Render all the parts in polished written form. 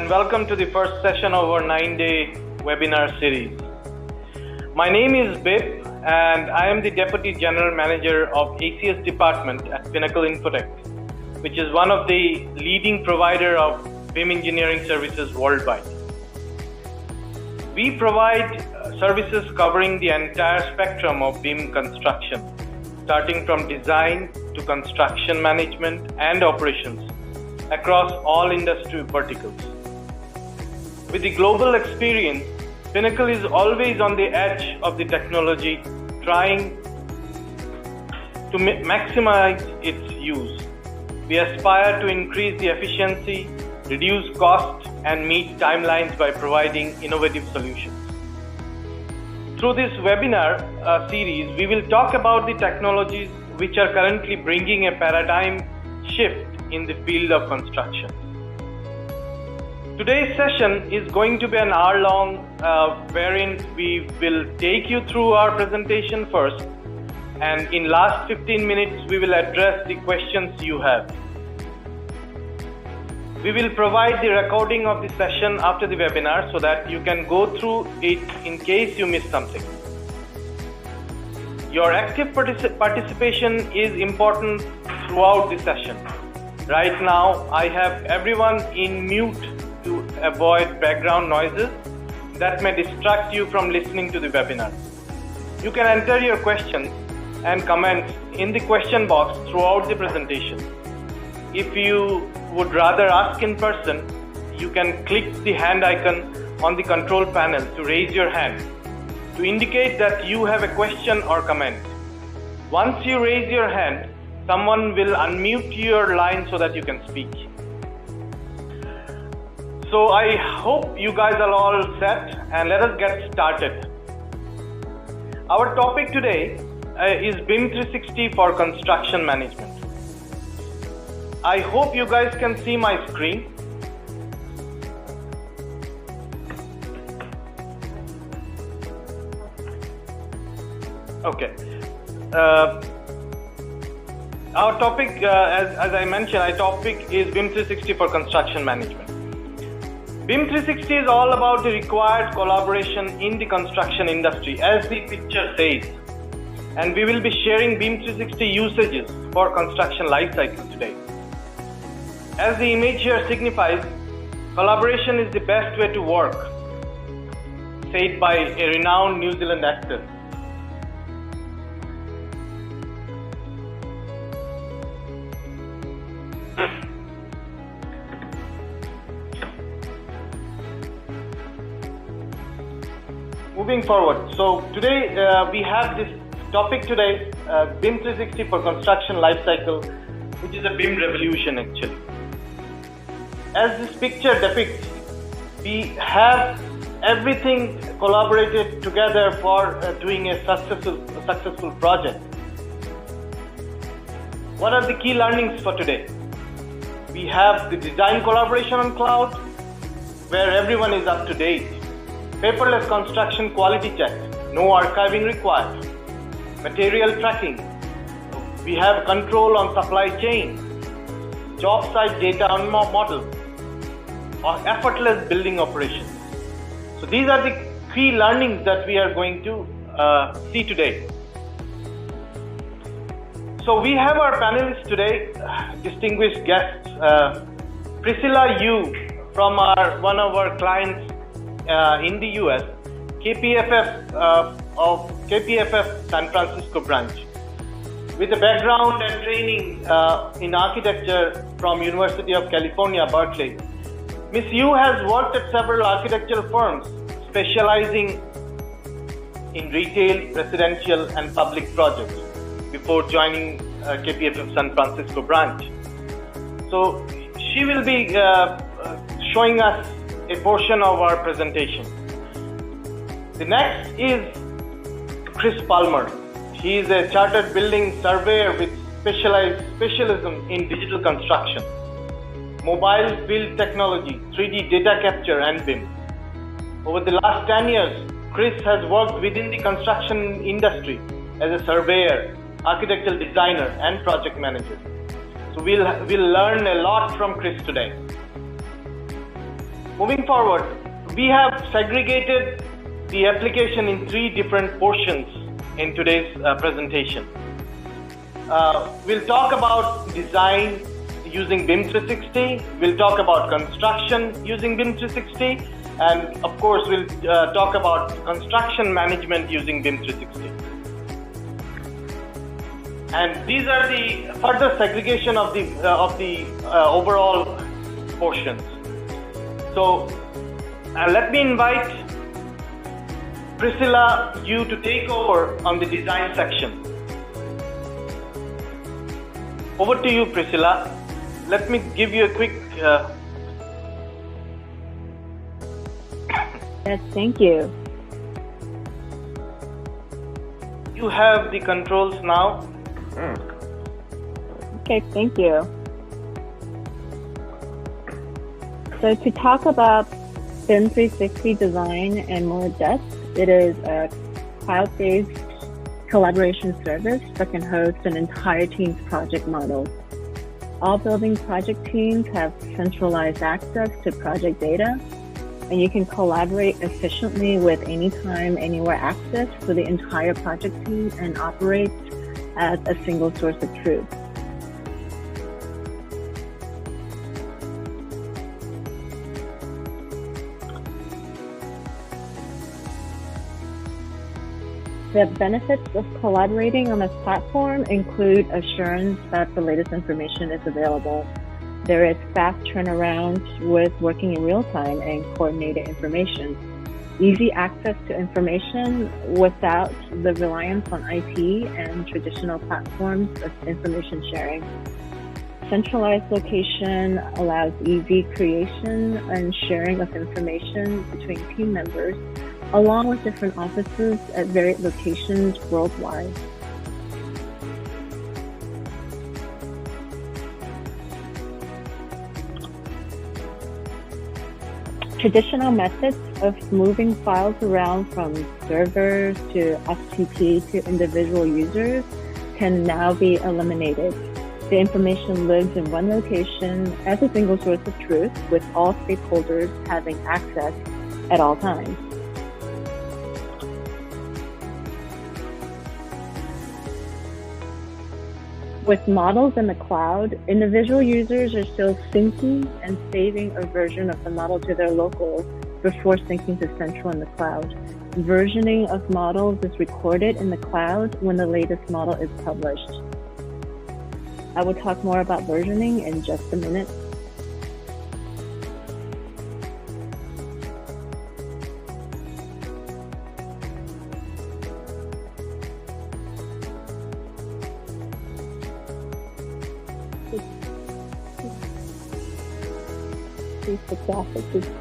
and welcome to the first session of our 9-day webinar series. My name is Bip and I am the Deputy General Manager of ACS Department at Pinnacle Infotech, which is one of the leading provider of BIM engineering services worldwide. We provide services covering the entire spectrum of BIM construction, starting from design to construction management and operations across all industry verticals. With the global experience, Pinnacle is always on the edge of the technology, trying to maximize its use. We aspire to increase the efficiency, reduce cost, and meet timelines by providing innovative solutions. Through this webinar series, we will talk about the technologies which are currently bringing a paradigm shift in the field of construction. Today's session is going to be an hour-long wherein we will take you through our presentation first, and in last 15 minutes we will address the questions you have. We will provide the recording of the session after the webinar so that you can go through it in case you miss something. Your active participation is important throughout the session. Right now, I have everyone in mute to avoid background noises that may distract you from listening to the webinar. You can enter your questions and comments in the question box throughout the presentation. If you would rather ask in person, you can click the hand icon on the control panel to raise your hand to indicate that you have a question or comment. Once you raise your hand, someone will unmute your line so that you can speak. So I hope you guys are all set, and let us get started. Our topic today is BIM 360 for construction management. I hope you guys can see my screen. Okay. Our topic, as I mentioned, our topic is BIM 360 for construction management. BIM 360 is all about the required collaboration in the construction industry, as the picture says. And we will be sharing BIM 360 usages for construction lifecycle today. As the image here signifies, collaboration is the best way to work, said by a renowned New Zealand actor. Moving forward, so today we have this topic today, BIM 360 for construction lifecycle, which is a BIM revolution actually. As this picture depicts, we have everything collaborated together for doing a successful project. What are the key learnings for today? We have the design collaboration on cloud, where everyone is up to date. Paperless construction quality check, no archiving required. Material tracking. We have control on supply chain. Job site data on model. Or effortless building operations. So these are the key learnings that we are going to see today. So we have our panelists today, distinguished guests. Priscilla Yu from one of our clients in the US, KPFF of KPFF San Francisco branch, with a background and training in architecture from University of California, Berkeley. Ms. Yu has worked at several architectural firms specializing in retail, residential, and public projects before joining KPFF San Francisco branch. So she will be showing us a portion of our presentation. The next is Chris Palmer. He is a chartered building surveyor with specialism in digital construction, mobile field technology, 3D data capture, and BIM. Over the last 10 years, Chris has worked within the construction industry as a surveyor, architectural designer, and project manager. So we'll learn a lot from Chris today. Moving forward, we have segregated the application in 3 different portions in today's presentation. We'll talk about design using BIM 360. We'll talk about construction using BIM 360. And of course, we'll talk about construction management using BIM 360. And these are the further segregation of the overall portions. So let me invite Priscilla, you to take over on the design section. Over to you, Priscilla. Let me give you a quick... Yes, thank you. You have the controls now. Okay, thank you. So to talk about BIM 360 design in more depth, it is a cloud-based collaboration service that can host an entire team's project models. All building project teams have centralized access to project data, and you can collaborate efficiently with anytime, anywhere access for the entire project team and operate as a single source of truth. The benefits of collaborating on this platform include assurance that the latest information is available. There is fast turnaround with working in real time and coordinated information. Easy access to information without the reliance on IT and traditional platforms of information sharing. Centralized location allows easy creation and sharing of information between team members, along with different offices at varied locations worldwide. Traditional methods of moving files around from servers to FTP to individual users can now be eliminated. The information lives in one location as a single source of truth, with all stakeholders having access at all times. With models in the cloud, individual users are still syncing and saving a version of the model to their local before syncing to central in the cloud. Versioning of models is recorded in the cloud when the latest model is published. I will talk more about versioning in just a minute.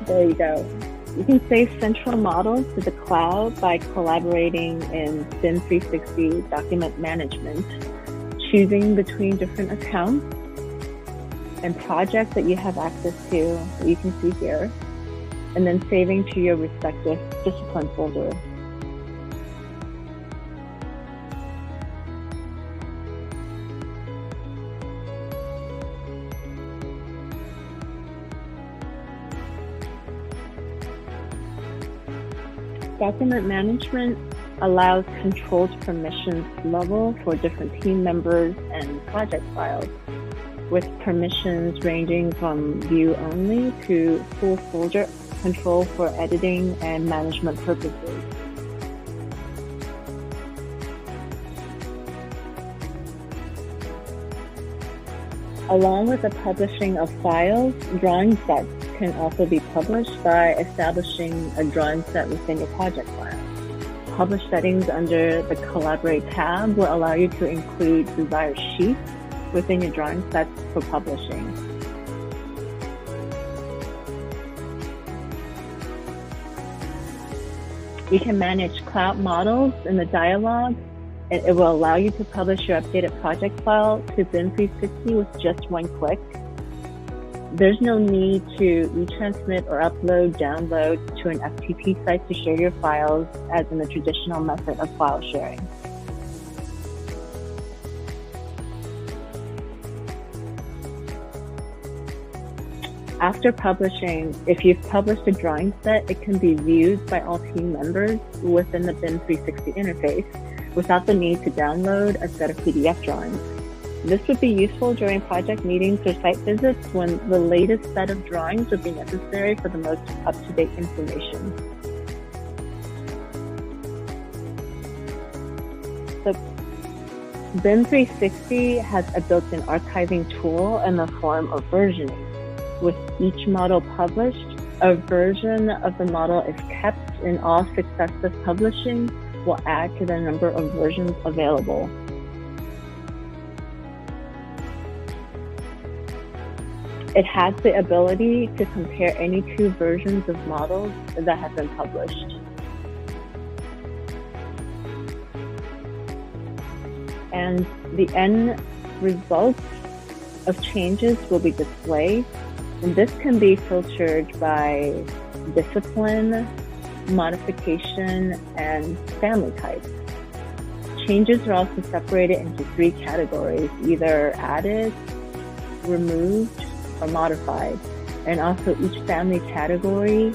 There you go. You can save central models to the cloud by collaborating in BIM 360 document management, choosing between different accounts and projects that you have access to, that you can see here, and then saving to your respective discipline folder. Document management allows controlled permissions level for different team members and project files, with permissions ranging from view only to full folder control for editing and management purposes. Along with the publishing of files, drawing sets can also be published by establishing a drawing set within your project file. Publish settings under the Collaborate tab will allow you to include desired sheets within your drawing sets for publishing. You can manage cloud models in the dialog, and it will allow you to publish your updated project file to BIM 360 with just one click. There's no need to retransmit or upload, download to an FTP site to share your files as in the traditional method of file sharing. After publishing, if you've published a drawing set, it can be viewed by all team members within the BIM 360 interface without the need to download a set of PDF drawings. This would be useful during project meetings or site visits when the latest set of drawings would be necessary for the most up-to-date information. So BIM 360 has a built-in archiving tool in the form of versioning. With each model published, a version of the model is kept, and all successive publishing will add to the number of versions available. It has the ability to compare any two versions of models that have been published. And the end results of changes will be displayed. And this can be filtered by discipline, modification, and family type. Changes are also separated into 3 categories, either added, removed, or modified. And also each family category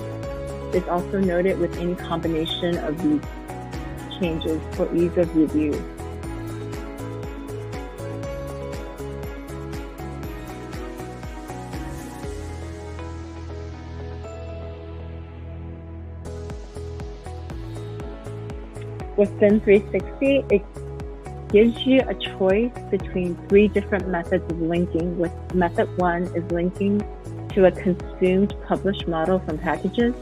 is also noted with any combination of these changes for ease of review. With BIM 360, it gives you a choice between 3 different methods of linking. With method 1 is linking to a consumed published model from packages.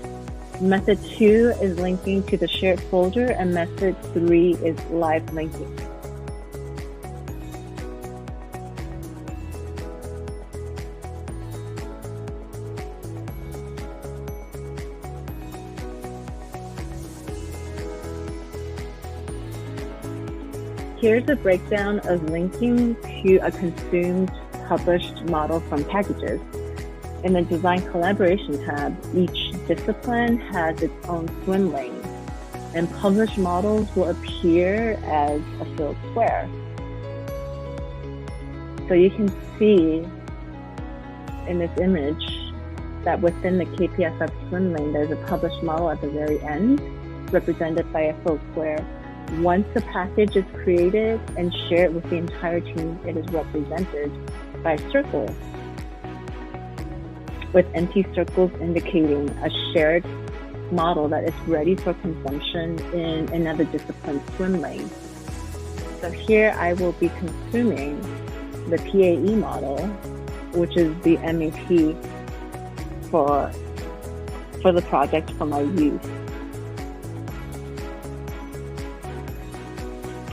Method 2 is linking to the shared folder, and method 3 is live linking. Here's a breakdown of linking to a consumed published model from packages. In the Design Collaboration tab, each discipline has its own swim lane, and published models will appear as a filled square. So you can see in this image that within the KPFF swim lane, there's a published model at the very end, represented by a filled square. Once a package is created and shared with the entire team, it is represented by a circle, with empty circles indicating a shared model that is ready for consumption in another discipline's swim lane. So here I will be consuming the PAE model, which is the MEP for the project for my use.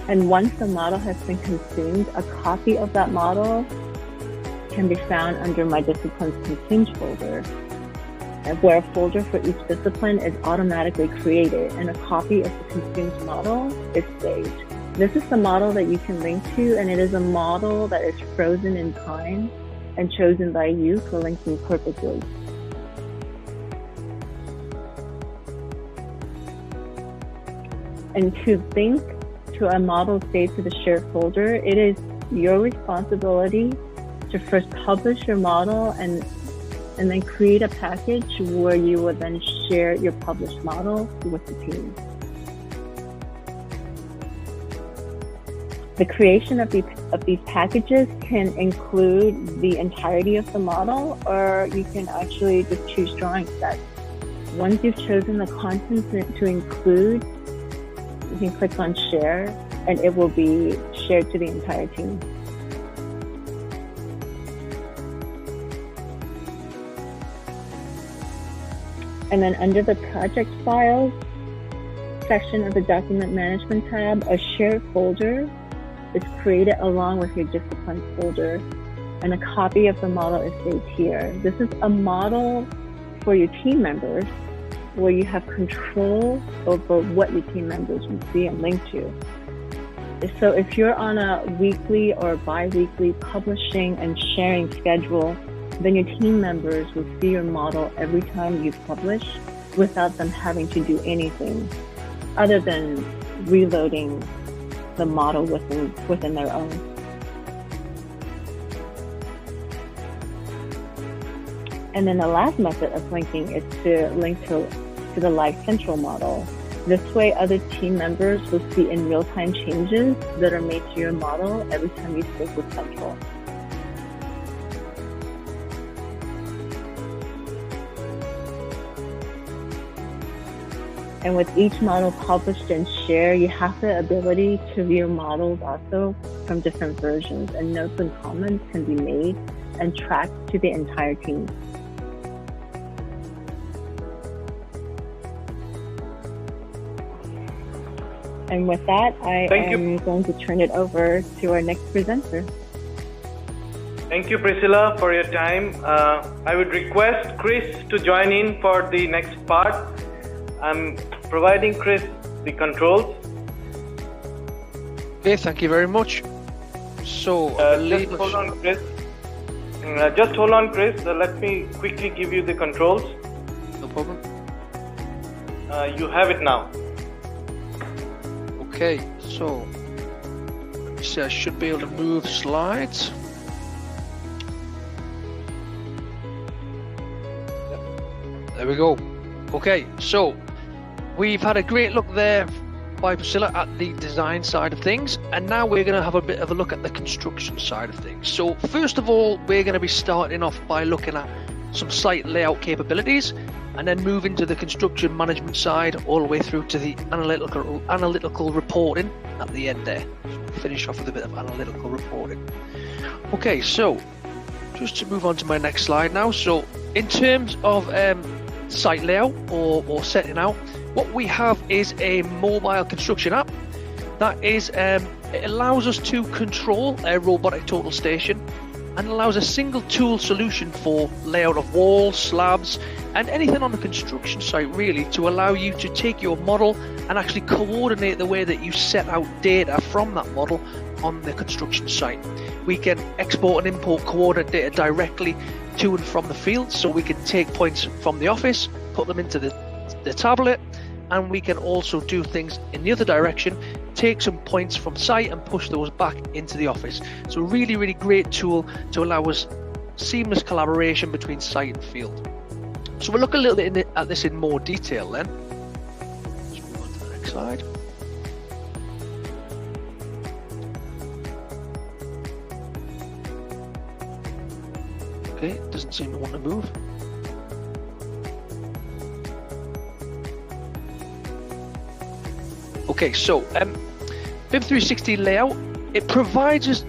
And once the model has been consumed, a copy of that model can be found under my discipline's consumed folder, where a folder for each discipline is automatically created, and a copy of the consumed model is saved. This is the model that you can link to, and it is a model that is frozen in time and chosen by you for linking purposes. And to link to a model saved to the shared folder, it is your responsibility to first publish your model and then create a package where you will then share your published model with the team. The creation of these packages can include the entirety of the model, or you can actually just choose drawing sets. Once you've chosen the content to include, you can click on share, and it will be shared to the entire team. And then under the project files section of the document management tab, a shared folder is created along with your discipline folder, and a copy of the model is saved here. This is a model for your team members where you have control over what your team members will see and link to. So if you're on a weekly or bi-weekly publishing and sharing schedule, then your team members will see your model every time you publish without them having to do anything other than reloading the model within their own. And then the last method of linking is to link to the Live Central model. This way, other team members will see in real-time changes that are made to your model every time you speak with Central. And with each model published and shared, you have the ability to view models also from different versions, and notes and comments can be made and tracked to the entire team. And with that, I am going to turn it over to our next presenter. Thank you, Priscilla, for your time. I would request Chris to join in for the next part. I'm providing Chris the controls. Okay, thank you very much. So, just hold on, Chris. Just hold on, Chris. Let me quickly give you the controls. No problem. You have it now. Okay, so let me see, I should be able to move slides. There we go. Okay, so we've had a great look there by Priscilla at the design side of things, and now we're going to have a bit of a look at the construction side of things. So first of all, we're going to be starting off by looking at some site layout capabilities, and then move into the construction management side all the way through to the analytical reporting at the end there. Finish off with a bit of analytical reporting. Okay, so just to move on to my next slide now. So in terms of site layout or setting out, what we have is a mobile construction app that is it allows us to control a robotic total station and allows a single tool solution for layout of walls, slabs, and anything on the construction site really, to allow you to take your model and actually coordinate the way that you set out data from that model on the construction site. We can export and import coordinate data directly to and from the field, so we can take points from the office, put them into the tablet, and we can also do things in the other direction, take some points from site and push those back into the office. So really, really great tool to allow us seamless collaboration between site and field. So we'll look a little bit at this in more detail then. Let's move on to the next slide. Okay, it doesn't seem to want to move. Okay, so BIM 360 layout, it provides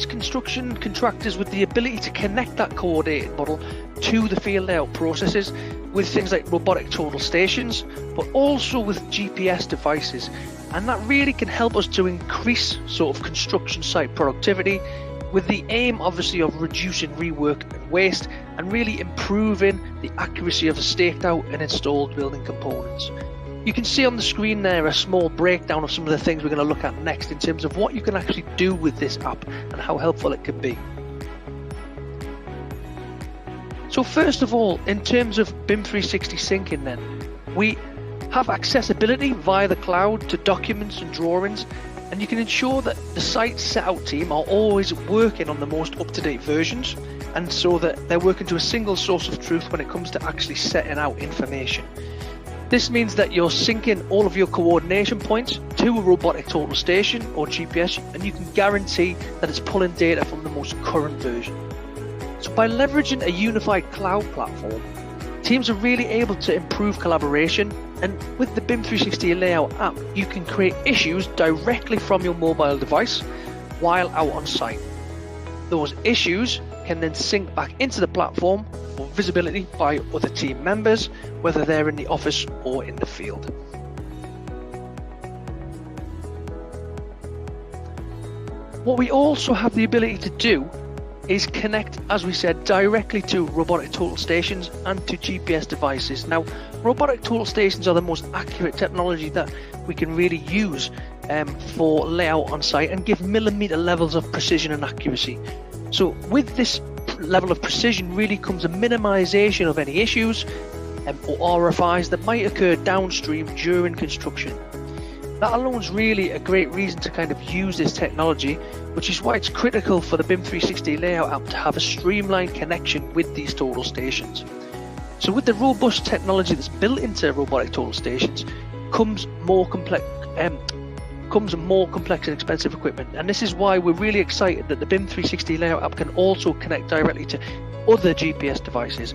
construction contractors with the ability to connect that coordinated model to the field layout processes with things like robotic total stations, but also with GPS devices, and that really can help us to increase sort of construction site productivity, with the aim obviously of reducing rework and waste, and really improving the accuracy of the staked out and installed building components. You can see on the screen there a small breakdown of some of the things we're going to look at next in terms of what you can actually do with this app and how helpful it can be. So first of all, in terms of BIM 360 syncing then, we have accessibility via the cloud to documents and drawings, and you can ensure that the site setup team are always working on the most up-to-date versions, and so that they're working to a single source of truth when it comes to actually setting out information. This means that you're syncing all of your coordination points to a robotic total station or GPS, and you can guarantee that it's pulling data from the most current version. So by leveraging a unified cloud platform, teams are really able to improve collaboration, and with the BIM 360 layout app, you can create issues directly from your mobile device while out on site. Those issues can then sync back into the platform for visibility by other team members, whether they're in the office or in the field. What we also have the ability to do is connect, as we said, directly to robotic total stations and to GPS devices. Now, robotic total stations are the most accurate technology that we can really use for layout on site and give millimeter levels of precision and accuracy. So with this level of precision really comes a minimization of any issues or RFIs that might occur downstream during construction. That alone is really a great reason to kind of use this technology, which is why it's critical for the BIM 360 layout app to have a streamlined connection with these total stations. So with the robust technology that's built into robotic total stations comes more complex and expensive equipment, and this is why we're really excited that the BIM 360 layout app can also connect directly to other GPS devices,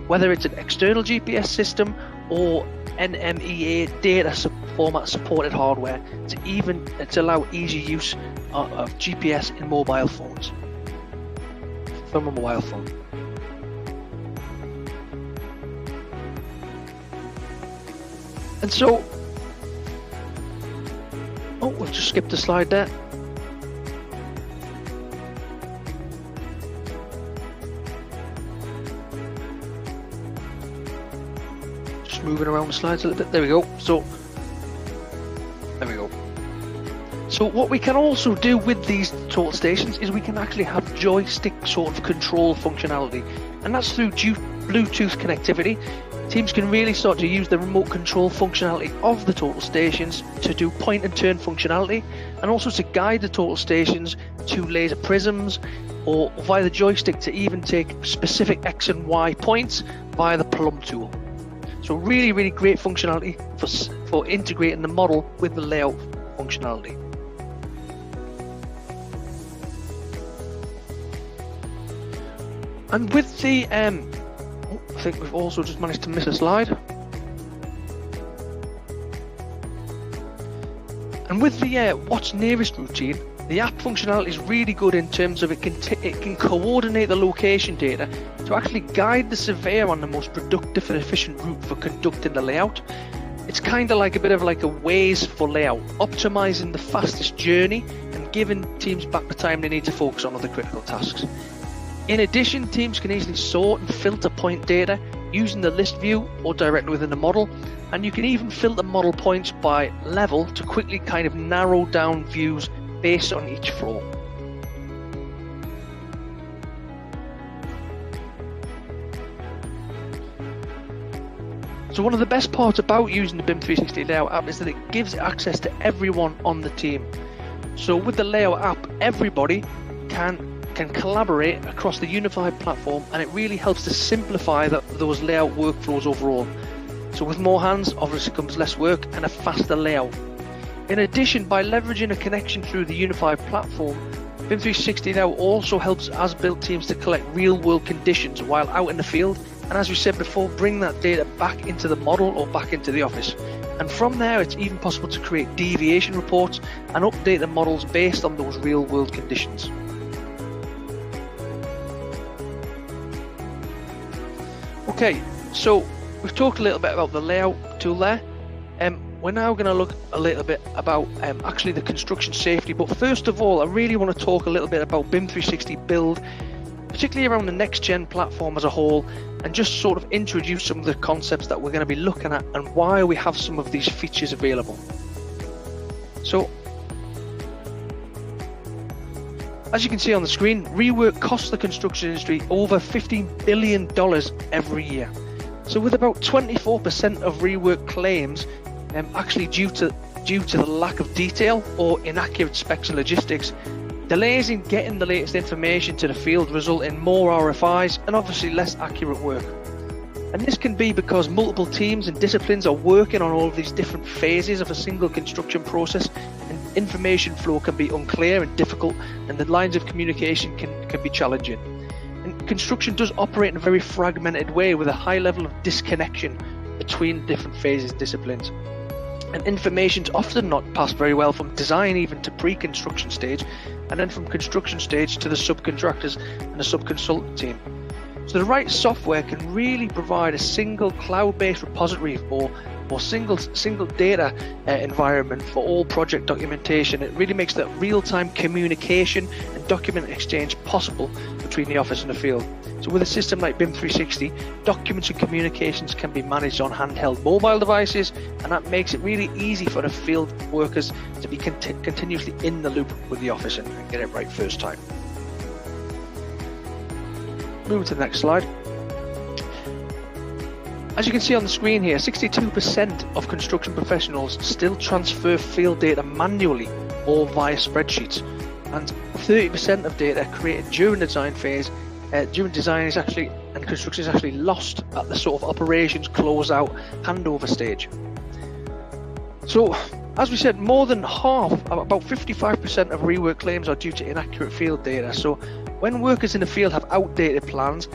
whether it's an external GPS system or NMEA data format supported hardware to allow easy use of GPS in mobile phones from a mobile phone. And so, we'll just skip the slide there. Just moving around the slides a little bit. There we go. So, there we go. So what we can also do with these total stations is we can actually have joystick sort of control functionality, and that's through Bluetooth connectivity. Teams can really start to use the remote control functionality of the total stations to do point and turn functionality, and also to guide the total stations to laser prisms, or via the joystick to even take specific X and Y points via the plumb tool. So really, really great functionality for integrating the model with the layout functionality. And with the I think we've also just managed to miss a slide. And with the what's nearest routine, the app functionality is really good in terms of it can coordinate the location data to actually guide the surveyor on the most productive and efficient route for conducting the layout. It's kind of like a bit of like a Waze for layout, optimizing the fastest journey and giving teams back the time they need to focus on other critical tasks. In addition, teams can easily sort and filter point data using the list view or directly within the model, and you can even filter model points by level to quickly kind of narrow down views based on each floor. So one of the best parts about using the BIM 360 layout app is that it gives access to everyone on the team. So with the layout app, everybody can collaborate across the unified platform, and it really helps to simplify those layout workflows overall. So with more hands, obviously comes less work and a faster layout. In addition, by leveraging a connection through the unified platform, BIM 360 now also helps as-built teams to collect real-world conditions while out in the field, and as we said before, bring that data back into the model or back into the office. And from there, it's even possible to create deviation reports and update the models based on those real-world conditions. Okay, so we've talked a little bit about the layout tool there. We're now going to look a little bit about actually the construction safety. But first of all, I really want to talk a little bit about BIM 360 Build, particularly around the next-gen platform as a whole, and just sort of introduce some of the concepts that we're going to be looking at and why we have some of these features available. So, as you can see on the screen, rework costs the construction industry over $15 billion every year. So with about 24% of rework claims actually due to the lack of detail or inaccurate specs and logistics, delays in getting the latest information to the field result in more RFIs and obviously less accurate work. And this can be because multiple teams and disciplines are working on all of these different phases of a single construction process, and information flow can be unclear and difficult, and the lines of communication can be challenging. And construction does operate in a very fragmented way with a high level of disconnection between different phases and disciplines. And information's often not passed very well from design even to pre-construction stage, and then from construction stage to the subcontractors and the sub-consultant team. So the right software can really provide a single cloud-based repository or single data environment for all project documentation. It really makes that real-time communication and document exchange possible between the office and the field. So with a system like BIM 360, documents and communications can be managed on handheld mobile devices, and that makes it really easy for the field workers to be continuously in the loop with the office and get it right first time. Moving to the next slide. As you can see on the screen here, 62% of construction professionals still transfer field data manually or via spreadsheets, and 30% of data created during the design phase, during design is actually and construction is actually lost at the sort of operations closeout handover stage. So, as we said, more than half, about 55% of rework claims are due to inaccurate field data. So, when workers in the field have outdated plans,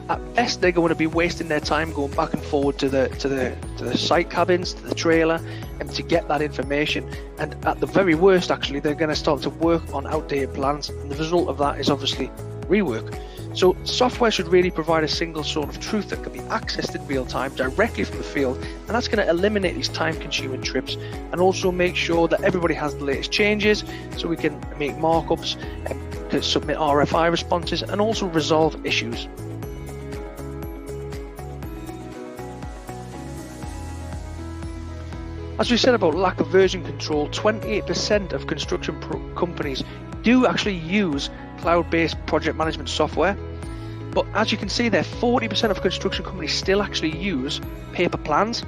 at best they're going to be wasting their time going back and forward to the site cabins, to the trailer, and to get that information. And at the very worst, actually, they're going to start to work on outdated plans, and the result of that is obviously rework. So software should really provide a single source of truth that can be accessed in real time directly from the field, and that's going to eliminate these time-consuming trips, and also make sure that everybody has the latest changes, so we can make markups, and submit RFI responses, and also resolve issues. As we said about lack of version control, 28% of construction companies do actually use cloud-based project management software, but as you can see there, 40% of construction companies still actually use paper plans,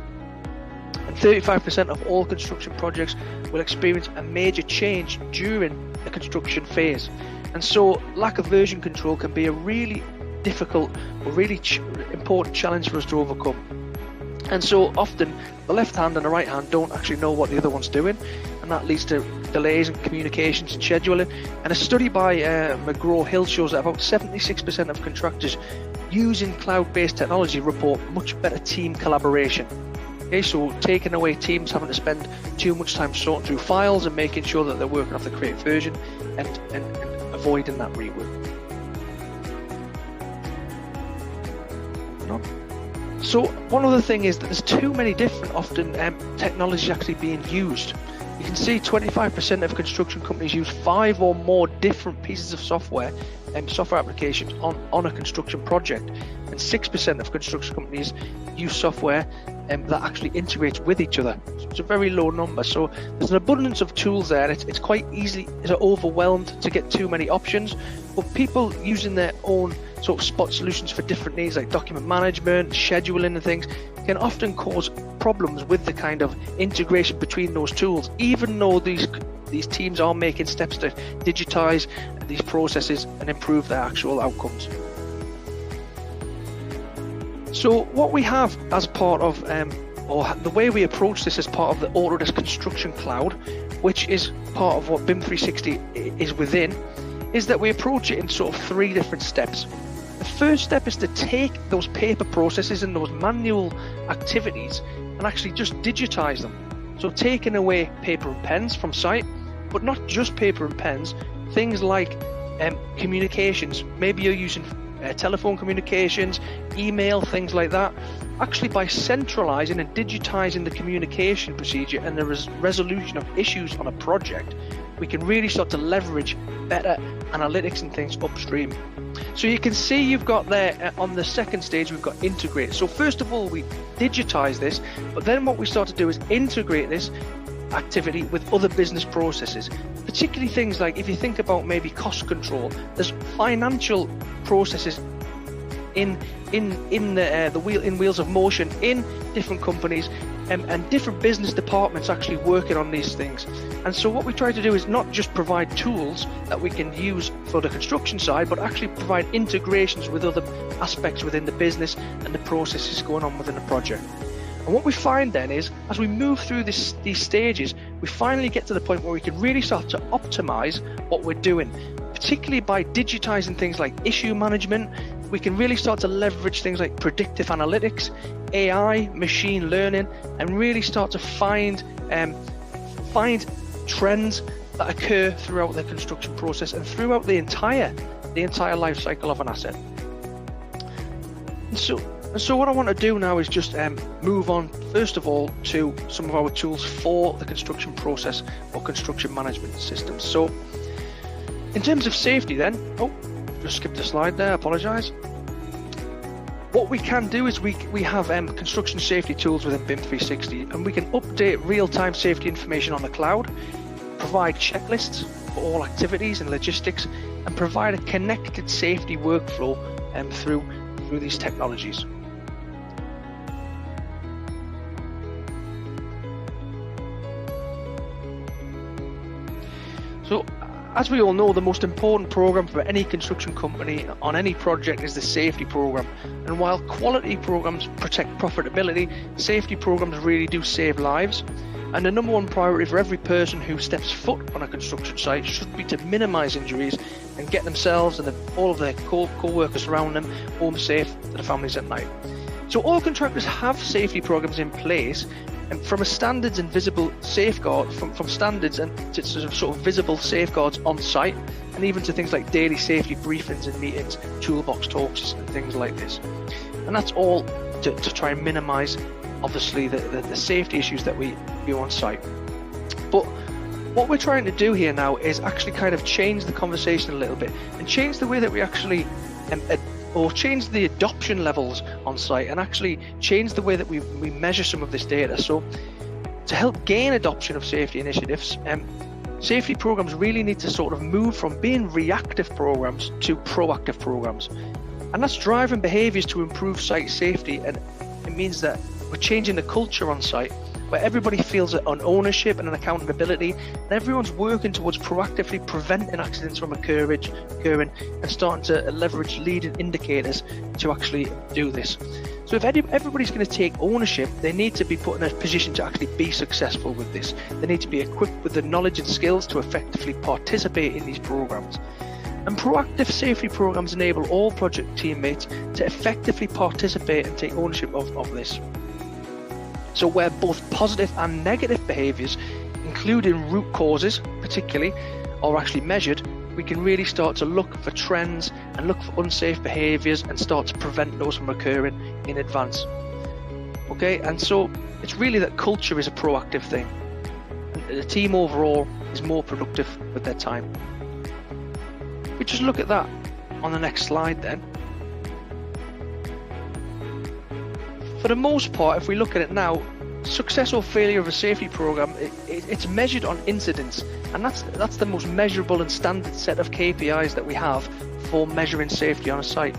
and 35% of all construction projects will experience a major change during the construction phase. And so lack of version control can be a really difficult or really important challenge for us to overcome. And so often the left hand and the right hand don't actually know what the other one's doing, and that leads to delays in communications and scheduling. And a study by McGraw-Hill shows that about 76% of contractors using cloud-based technology report much better team collaboration. Okay, so taking away teams having to spend too much time sorting through files and making sure that they're working off the correct version, and avoiding that rework. So one other thing is that there's too many different technologies actually being used. You can see 25% of construction companies use 5 or more different pieces of software and software applications on a construction project, and 6% of construction companies use software that actually integrates with each other. So it's a very low number. So there's an abundance of tools there, and it's quite easily overwhelmed to get too many options. But people using their own sort of spot solutions for different needs, like document management, scheduling and things, can often cause problems with the kind of integration between those tools, even though these teams are making steps to digitize these processes and improve their actual outcomes. So what we have as part of, or the way we approach this as part of the Autodesk Construction Cloud, which is part of what BIM 360 is within, is that we approach it in sort of 3 different steps. The first step is to take those paper processes and those manual activities and actually just digitize them. So taking away paper and pens from site, but not just paper and pens, things like communications. Maybe you're using telephone communications, email, things like that. Actually, by centralizing and digitizing the communication procedure and the resolution of issues on a project, we can really start to leverage better analytics and things upstream. So you can see you've got there on the second stage, we've got integrate. So first of all, we digitize this, but then what we start to do is integrate this activity with other business processes, particularly things like, if you think about maybe cost control, there's financial processes in wheels of motion in different companies, and different business departments actually working on these things. And so what we try to do is not just provide tools that we can use for the construction side, but actually provide integrations with other aspects within the business and the processes going on within the project. And what we find then is, as we move through these stages, we finally get to the point where we can really start to optimize what we're doing, particularly by digitizing things like issue management. We can really start to leverage things like predictive analytics, AI, machine learning, and really start to find trends that occur throughout the construction process and throughout the entire life cycle of an asset. And so what I want to do now is just move on, first of all, to some of our tools for the construction process or construction management systems. So in terms of safety then, just skipped a slide there, apologize. What we can do is we have construction safety tools within BIM 360, and we can update real-time safety information on the cloud, provide checklists for all activities and logistics, and provide a connected safety workflow through these technologies. as we all know, the most important program for any construction company on any project is the safety program. And while quality programs protect profitability, safety programs really do save lives. And the number one priority for every person who steps foot on a construction site should be to minimize injuries and get themselves and all of their co-workers around them home safe to their families at night. So all contractors have safety programs in place, and from a standards and visible safeguard, from standards and to sort of visible safeguards on site, and even to things like daily safety briefings and meetings, toolbox talks and things like this. And that's all to try and minimize, obviously, the safety issues that we do on site. But what we're trying to do here now is actually kind of change the conversation a little bit and change the way that we actually or change the adoption levels on site, and actually change the way that we measure some of this data. So to help gain adoption of safety initiatives, safety programs really need to sort of move from being reactive programs to proactive programs. And that's driving behaviors to improve site safety, and it means that we're changing the culture on site, where everybody feels an ownership and an accountability, and everyone's working towards proactively preventing accidents from occurring and starting to leverage leading indicators to actually do this. So if everybody's going to take ownership, they need to be put in a position to actually be successful with this. They need to be equipped with the knowledge and skills to effectively participate in these programs. And proactive safety programs enable all project teammates to effectively participate and take ownership of this. So where both positive and negative behaviours, including root causes particularly, are actually measured, we can really start to look for trends and look for unsafe behaviours and start to prevent those from occurring in advance. Okay, and so it's really that culture is a proactive thing. And the team overall is more productive with their time. We just look at that on the next slide then. For the most part, if we look at it now, success or failure of a safety program, it's measured on incidents, and that's the most measurable and standard set of KPIs that we have for measuring safety on a site.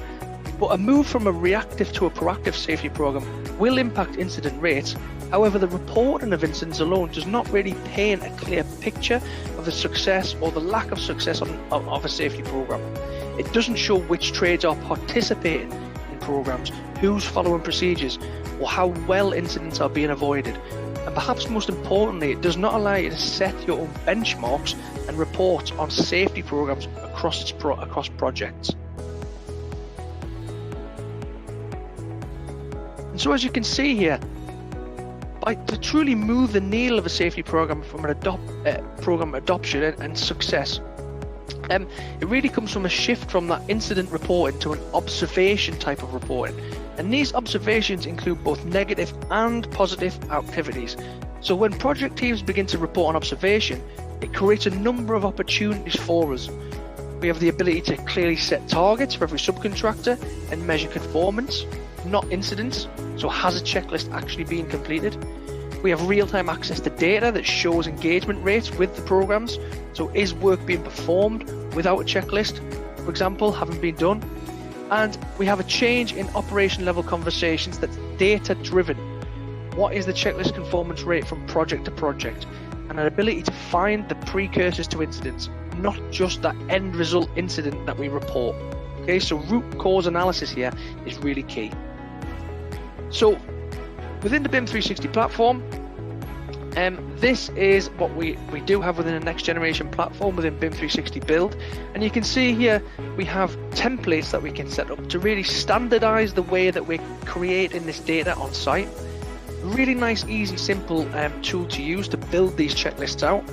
But a move from a reactive to a proactive safety program will impact incident rates. However, the reporting of incidents alone does not really paint a clear picture of the success or the lack of success of a safety program. It doesn't show which trades are participating in programs, who's following procedures, or how well incidents are being avoided. And perhaps most importantly, it does not allow you to set your own benchmarks and reports on safety programs across projects. And so as you can see here, to truly move the needle of a safety program from an program adoption and success, it really comes from a shift from that incident reporting to an observation type of reporting. And these observations include both negative and positive activities. So when project teams begin to report on observation, it creates a number of opportunities for us. We have the ability to clearly set targets for every subcontractor and measure conformance, not incidents. So has a checklist actually been completed? We have real-time access to data that shows engagement rates with the programs. So is work being performed without a checklist, for example, having been done? And we have a change in operation level conversations that's data driven. What is the checklist conformance rate from project to project? And an ability to find the precursors to incidents, not just that end result incident that we report. Okay, so root cause analysis here is really key. So within the BIM 360 platform, this is what we do have within a next generation platform within BIM 360 Build, and you can see here we have templates that we can set up to really standardize the way that we're creating this data on site. Really nice, easy, simple tool to use to build these checklists out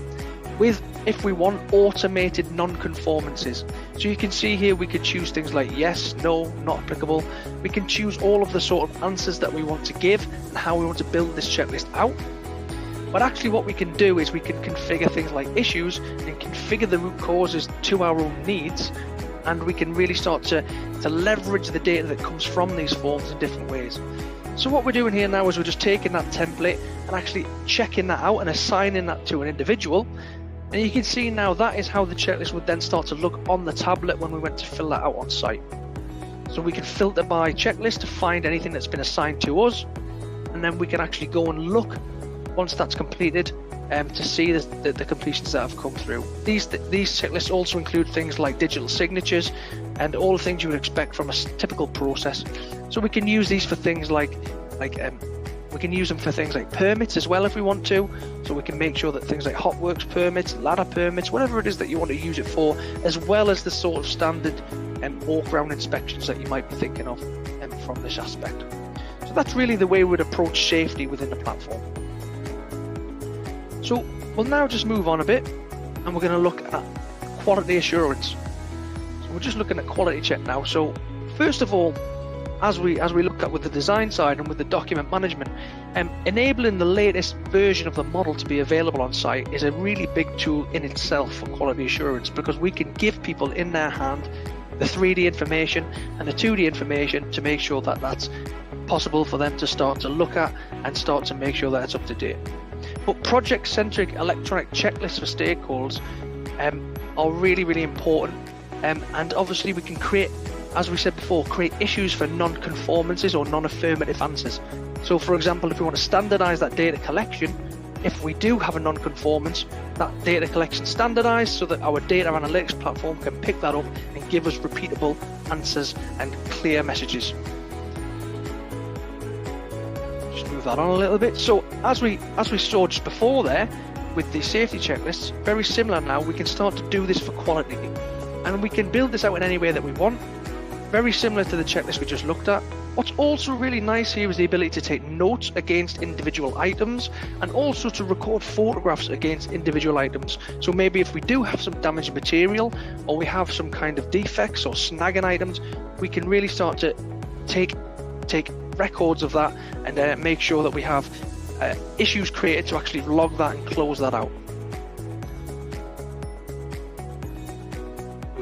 with, if we want, automated non-conformances. So you can see here we could choose things like yes, no, not applicable. We can choose all of the sort of answers that we want to give and how we want to build this checklist out. But actually what we can do is we can configure things like issues and configure the root causes to our own needs, and we can really start to leverage the data that comes from these forms in different ways. So what we're doing here now is we're just taking that template and actually checking that out and assigning that to an individual. And you can see now that is how the checklist would then start to look on the tablet when we went to fill that out on site. So we can filter by checklist to find anything that's been assigned to us, and then we can actually go and look once that's completed to see the completions that have come through. These checklists also include things like digital signatures and all the things you would expect from a typical process. So we can use these for things like we can use them for things like permits as well if we want to. So we can make sure that things like hotworks permits, ladder permits, whatever it is that you want to use it for, as well as the sort of standard walk-around inspections that you might be thinking of from this aspect. So that's really the way we would approach safety within the platform. So we'll now just move on a bit, and we're going to look at quality assurance. So we're just looking at quality check now. So first of all, as we look at with the design side and with the document management, enabling the latest version of the model to be available on site is a really big tool in itself for quality assurance, because we can give people in their hand the 3D information and the 2D information to make sure that that's possible for them to start to look at and start to make sure that it's up to date. But project-centric electronic checklists for stakeholders are really, really important, and obviously we can create, as we said before, create issues for non-conformances or non-affirmative answers. So for example, if we want to standardize that data collection, if we do have a non-conformance, that data collection standardized so that our data analytics platform can pick that up and give us repeatable answers and clear messages. Just move that on a little bit. So as we saw just before there with the safety checklists, very similar now, we can start to do this for quality, and we can build this out in any way that we want. Very similar to the checklist we just looked at. What's also really nice here is the ability to take notes against individual items, and also to record photographs against individual items. So maybe if we do have some damaged material, or we have some kind of defects or snagging items, we can really start to take records of that and make sure that we have issues created to actually log that and close that out.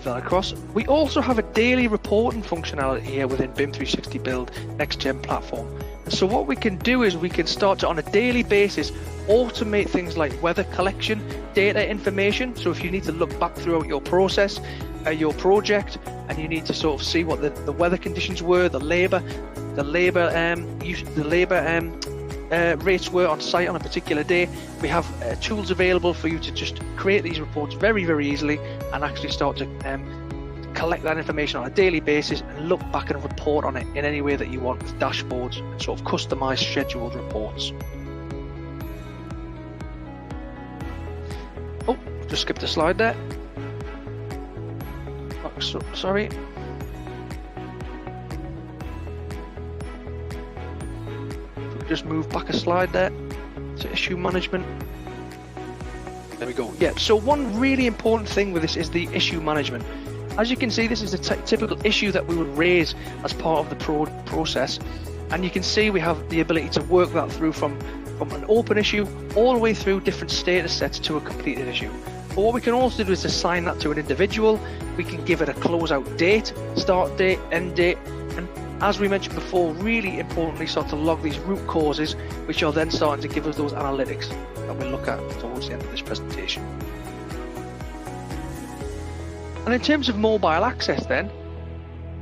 That across. We also have a daily reporting functionality here within BIM 360 Build Next Gen platform. And so what we can do is we can start to, on a daily basis, automate things like weather collection, data information. So if you need to look back throughout your process, your project, and you need to sort of see what the weather conditions were, the labor rates were on site on a particular day, we have tools available for you to just create these reports very, very easily and actually start to collect that information on a daily basis and look back and report on it in any way that you want, with dashboards and sort of customized scheduled reports. Oh, just skipped a slide there. Oh, sorry. Just move back a slide there to issue management. There we go. Yeah, so one really important thing with this is the issue management. As you can see, this is the typical issue that we would raise as part of the process, and you can see we have the ability to work that through from an open issue all the way through different status sets to a completed issue. But what we can also do is assign that to an individual. We can give it a closeout date, start date, end date, and as we mentioned before, really importantly, start to log these root causes, which are then starting to give us those analytics that we'll look at towards the end of this presentation. And in terms of mobile access then,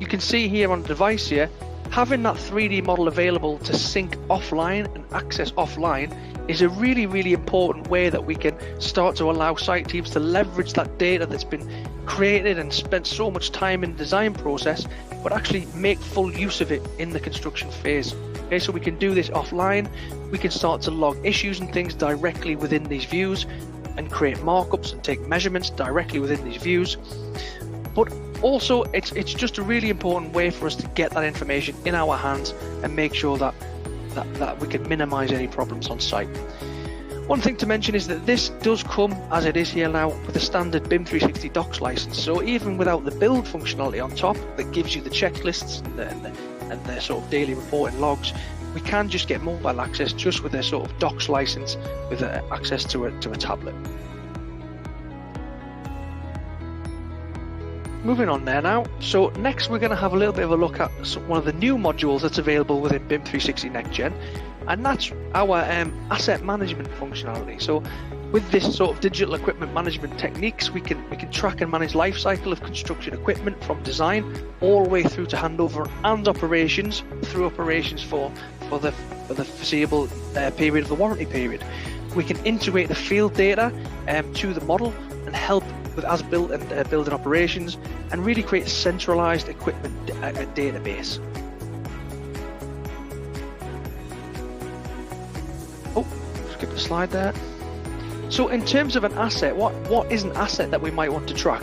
you can see here on the device here, having that 3D model available to sync offline and access offline is a really, really important way that we can start to allow site teams to leverage that data that's been created and spent so much time in the design process, but actually make full use of it in the construction phase. Okay, so we can do this offline. We can start to log issues and things directly within these views and create markups and take measurements directly within these views. But also, it's just a really important way for us to get that information in our hands and make sure that we can minimize any problems on site. One thing to mention is that this does come, as it is here now, with a standard BIM 360 Docs license. So even without the build functionality on top that gives you the checklists and the sort of daily reporting logs, we can just get mobile access just with a sort of Docs license with access to a tablet. Moving on there now. So next we're going to have a little bit of a look at one of the new modules that's available within BIM 360 Next Gen, and that's our asset management functionality. So with this sort of digital equipment management techniques, we can track and manage lifecycle of construction equipment from design all the way through to handover and operations, through operations for the foreseeable period of the warranty period. We can integrate the field data to the model and help with as-built and building operations, and really create a centralized equipment database. Oh, skip the slide there. So in terms of an asset, what is an asset that we might want to track?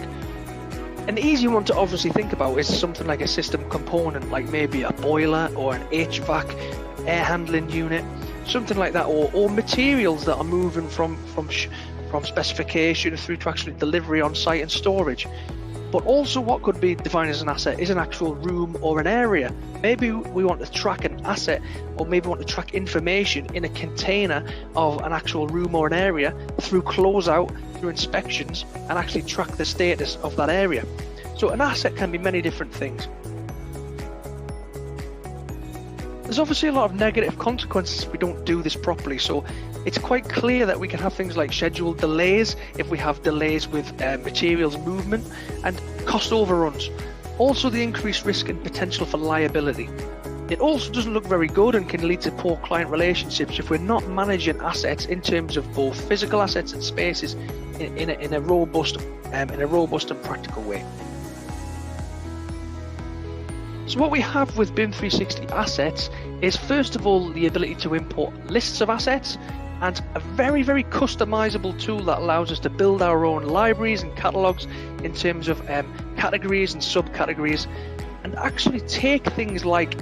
An easy one to obviously think about is something like a system component, like maybe a boiler or an HVAC, air handling unit, something like that, or materials that are moving from specification through to actually delivery on site and storage. But also what could be defined as an asset is an actual room or an area. Maybe we want to track an asset, or maybe want to track information in a container of an actual room or an area through closeout, through inspections, and actually track the status of that area. So an asset can be many different things. There's obviously a lot of negative consequences if we don't do this properly, so it's quite clear that we can have things like scheduled delays if we have delays with materials movement, and cost overruns. Also the increased risk and potential for liability. It also doesn't look very good and can lead to poor client relationships if we're not managing assets in terms of both physical assets and spaces in a robust and practical way. So what we have with BIM 360 assets is, first of all, the ability to import lists of assets, and a very, very customizable tool that allows us to build our own libraries and catalogs in terms of categories and subcategories, and actually take things like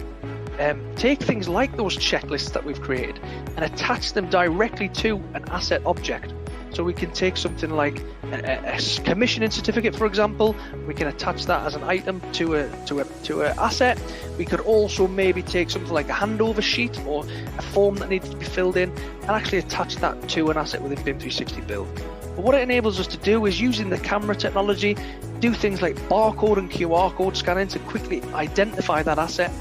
those checklists that we've created and attach them directly to an asset object. So we can take something like a commissioning certificate, for example. We can attach that as an item to a asset. We could also maybe take something like a handover sheet or a form that needs to be filled in, and actually attach that to an asset within BIM 360 Build. But what it enables us to do is, using the camera technology, do things like barcode and QR code scanning to quickly identify that asset,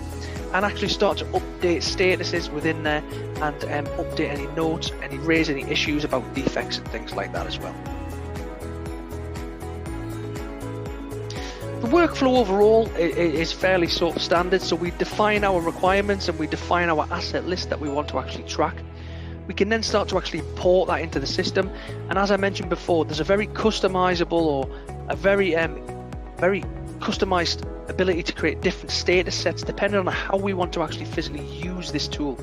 and actually start to update statuses within there, and update any notes, raise any issues about defects and things like that as well. The workflow overall is fairly sort of standard, so we define our requirements and we define our asset list that we want to actually track. We can then start to actually import that into the system, and as I mentioned before, there's a very customizable, or a very customized ability to create different status sets depending on how we want to actually physically use this tool.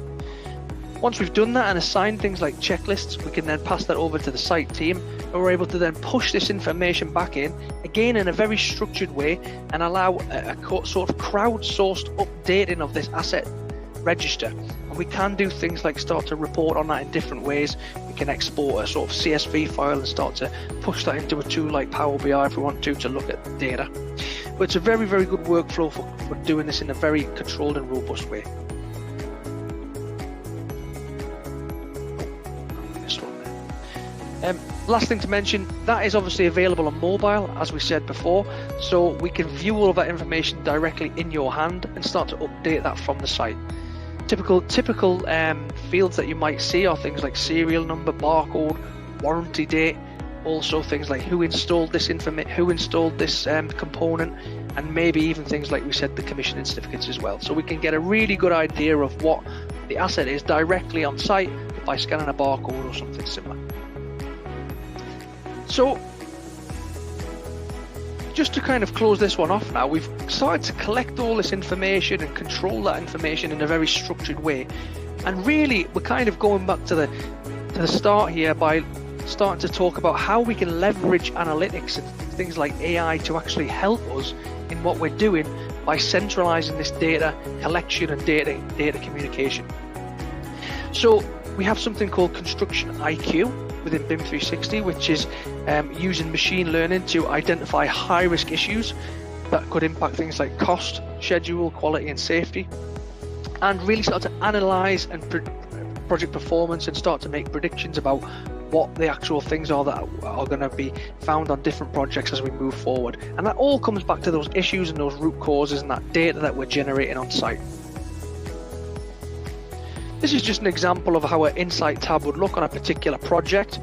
Once we've done that and assigned things like checklists, we can then pass that over to the site team, and we're able to then push this information back in, again in a very structured way, and allow a sort of crowdsourced updating of this asset register. And we can do things like start to report on that in different ways. We can export a sort of CSV file and start to push that into a tool like Power BI if we want to look at data. But it's a very, very good workflow for doing this in a very controlled and robust way. Last thing to mention, that is obviously available on mobile, as we said before, so we can view all of that information directly in your hand and start to update that from the site. Typical fields that you might see are things like serial number, barcode, warranty date, also things like who installed this component, and maybe even things like we said, the commissioning certificates as well. So we can get a really good idea of what the asset is directly on site by scanning a barcode or something similar. So just to kind of close this one off now, we've started to collect all this information and control that information in a very structured way, and really we're kind of going back to the start here by starting to talk about how we can leverage analytics and things like AI to actually help us in what we're doing by centralizing this data collection and data communication. So we have something called Construction IQ within BIM 360, which is using machine learning to identify high-risk issues that could impact things like cost, schedule, quality and safety, and really start to analyze and project performance and start to make predictions about what the actual things are that are going to be found on different projects as we move forward. And that all comes back to those issues and those root causes and that data that we're generating on site. This is just an example of how an insight tab would look on a particular project.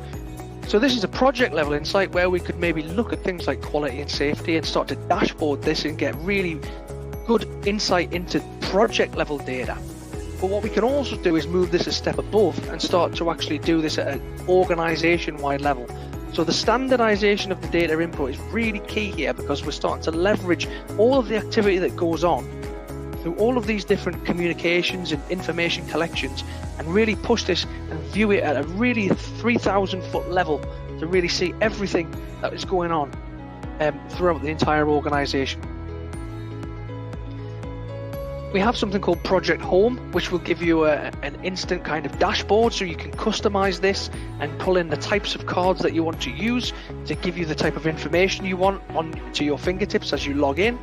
So this is a project level insight where we could maybe look at things like quality and safety and start to dashboard this and get really good insight into project level data. But what we can also do is move this a step above and start to actually do this at an organization-wide level. So the standardization of the data input is really key here, because we're starting to leverage all of the activity that goes on through all of these different communications and information collections, and really push this and view it at a really 3,000 foot level to really see everything that is going on throughout the entire organization. We have something called Project Home, which will give you an instant kind of dashboard, so you can customize this and pull in the types of cards that you want to use to give you the type of information you want onto your fingertips as you log in.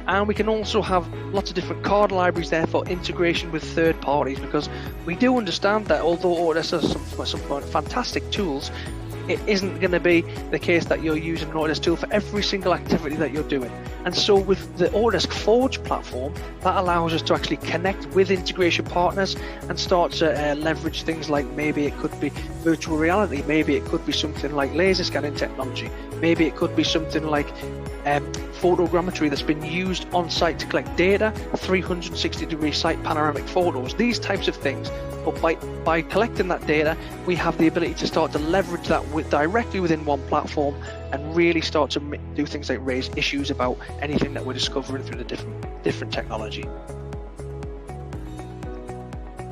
And we can also have lots of different card libraries there for integration with third parties, because we do understand that although Autodesk has some fantastic tools, it isn't going to be the case that you're using an Autodesk tool for every single activity that you're doing. And so with the Autodesk Forge platform, that allows us to actually connect with integration partners and start to leverage things like, maybe it could be virtual reality, maybe it could be something like laser scanning technology, maybe it could be something like photogrammetry that's been used on site to collect data, 360-degree site panoramic photos, these types of things. But by collecting that data, we have the ability to start to leverage that directly within one platform, and really start to do things like raise issues about anything that we're discovering through the different technology.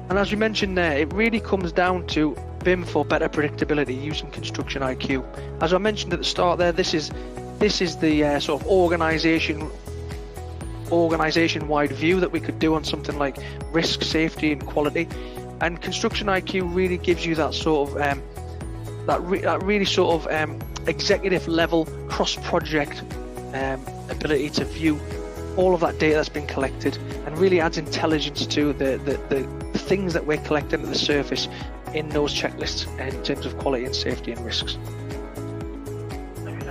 And as we mentioned there, it really comes down to BIM for better predictability using Construction IQ. As I mentioned at the start there, this is the sort of organization-wide view that we could do on something like risk, safety, and quality. And Construction IQ really gives you that sort of executive level cross-project ability to view all of that data that's been collected, and really adds intelligence to the things that we're collecting at the surface in those checklists in terms of quality and safety and risks.